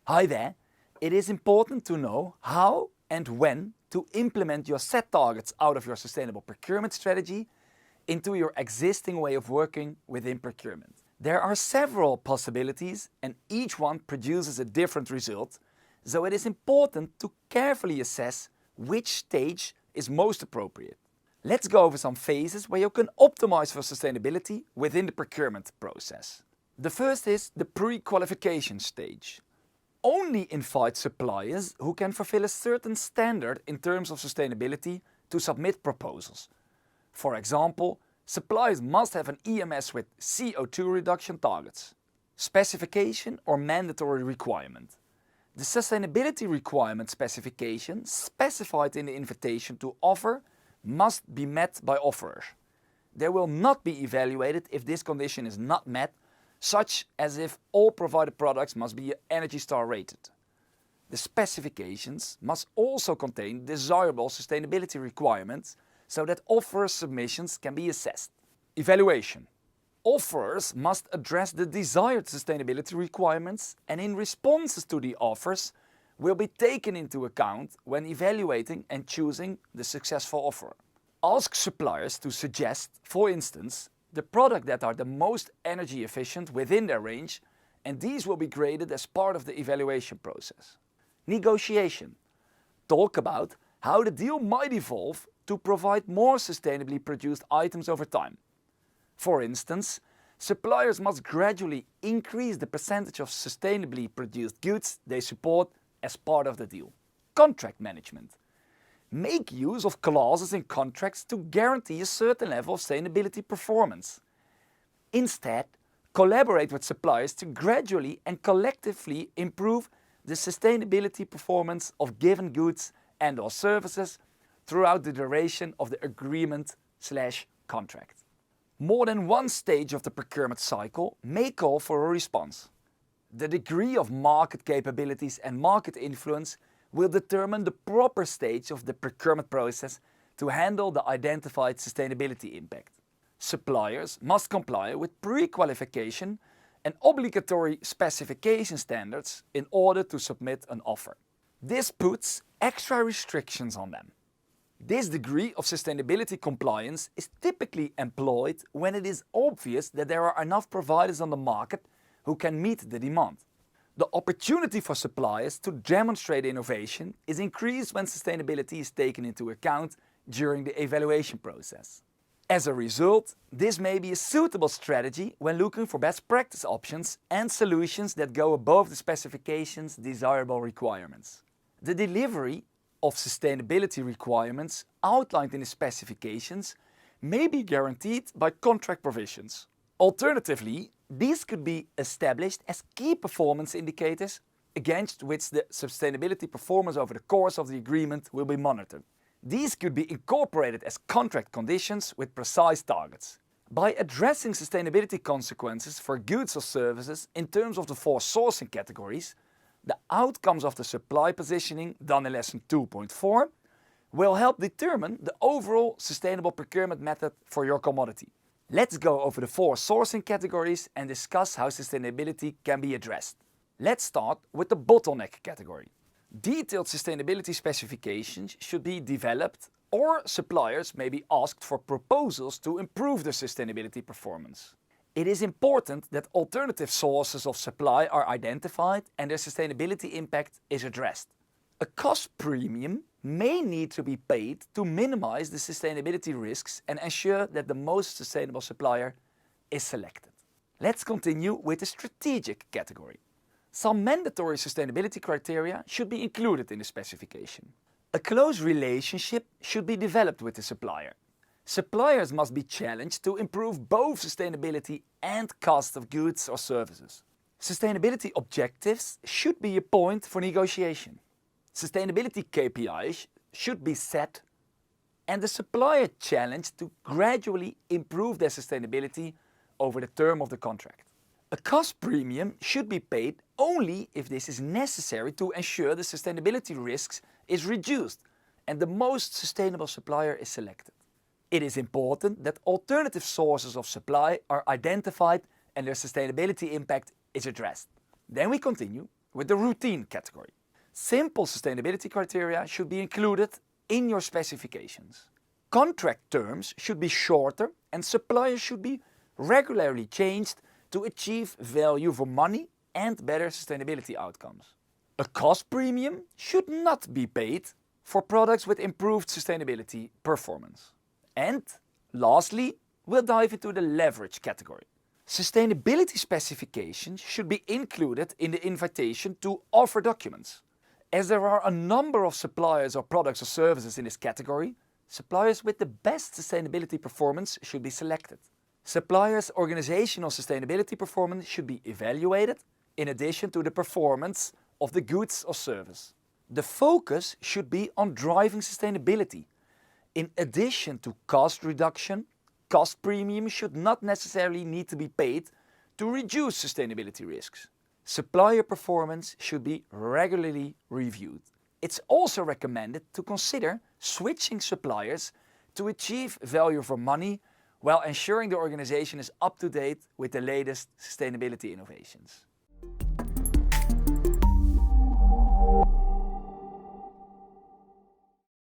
Hi there. It is important to know how and when to implement your set targets out of your sustainable procurement strategy into your existing way of working within procurement. There are several possibilities and each one produces a different result, so it is important to carefully assess which stage is most appropriate. Let's go over some phases where you can optimize for sustainability within the procurement process. The first is the pre-qualification stage. Only invite suppliers who can fulfill a certain standard in terms of sustainability to submit proposals. For example, suppliers must have an EMS with CO2 reduction targets. Specification or mandatory requirement. The sustainability requirement specification specified in the invitation to offer must be met by offerers. They will not be evaluated if this condition is not met, such as if all provided products must be Energy Star rated. The specifications must also contain desirable sustainability requirements so that offerer submissions can be assessed. Evaluation. Offerers must address the desired sustainability requirements and in responses to the offers will be taken into account when evaluating and choosing the successful offerer. Ask suppliers to suggest, for instance, the products that are the most energy efficient within their range, and these will be graded as part of the evaluation process. Negotiation. Talk about how the deal might evolve to provide more sustainably produced items over time. For instance, suppliers must gradually increase the percentage of sustainably produced goods they support as part of the deal. Contract management. Make use of clauses in contracts to guarantee a certain level of sustainability performance. Instead, collaborate with suppliers to gradually and collectively improve the sustainability performance of given goods and/or services throughout the duration of the agreement/contract. More than one stage of the procurement cycle may call for a response. The degree of market capabilities and market influence will determine the proper stage of the procurement process to handle the identified sustainability impact. Suppliers must comply with pre-qualification and obligatory specification standards in order to submit an offer. This puts extra restrictions on them. This degree of sustainability compliance is typically employed when it is obvious that there are enough providers on the market who can meet the demand. The opportunity for suppliers to demonstrate innovation is increased when sustainability is taken into account during the evaluation process. As a result, this may be a suitable strategy when looking for best practice options and solutions that go above the specification's desirable requirements. The delivery of sustainability requirements outlined in the specifications may be guaranteed by contract provisions. Alternatively, these could be established as key performance indicators against which the sustainability performance over the course of the agreement will be monitored. These could be incorporated as contract conditions with precise targets. By addressing sustainability consequences for goods or services in terms of the 4 sourcing categories, the outcomes of the supply positioning done in lesson 2.4 will help determine the overall sustainable procurement method for your commodity. Let's go over the 4 sourcing categories and discuss how sustainability can be addressed. Let's start with the bottleneck category. Detailed sustainability specifications should be developed, or suppliers may be asked for proposals to improve their sustainability performance. It is important that alternative sources of supply are identified and their sustainability impact is addressed. A cost premium may need to be paid to minimize the sustainability risks and ensure that the most sustainable supplier is selected. Let's continue with the strategic category. Some mandatory sustainability criteria should be included in the specification. A close relationship should be developed with the supplier. Suppliers must be challenged to improve both sustainability and cost of goods or services. Sustainability objectives should be a point for negotiation. Sustainability KPIs should be set and the supplier challenged to gradually improve their sustainability over the term of the contract. A cost premium should be paid only if this is necessary to ensure the sustainability risks is reduced and the most sustainable supplier is selected. It is important that alternative sources of supply are identified and their sustainability impact is addressed. Then we continue with the routine category. Simple sustainability criteria should be included in your specifications. Contract terms should be shorter and suppliers should be regularly changed to achieve value for money and better sustainability outcomes. A cost premium should not be paid for products with improved sustainability performance. And lastly, we'll dive into the leverage category. Sustainability specifications should be included in the invitation to offer documents. As there are a number of suppliers or products or services in this category, suppliers with the best sustainability performance should be selected. Suppliers' organizational sustainability performance should be evaluated in addition to the performance of the goods or service. The focus should be on driving sustainability. In addition to cost reduction, cost premiums should not necessarily need to be paid to reduce sustainability risks. Supplier performance should be regularly reviewed. It's also recommended to consider switching suppliers to achieve value for money while ensuring the organization is up to date with the latest sustainability innovations.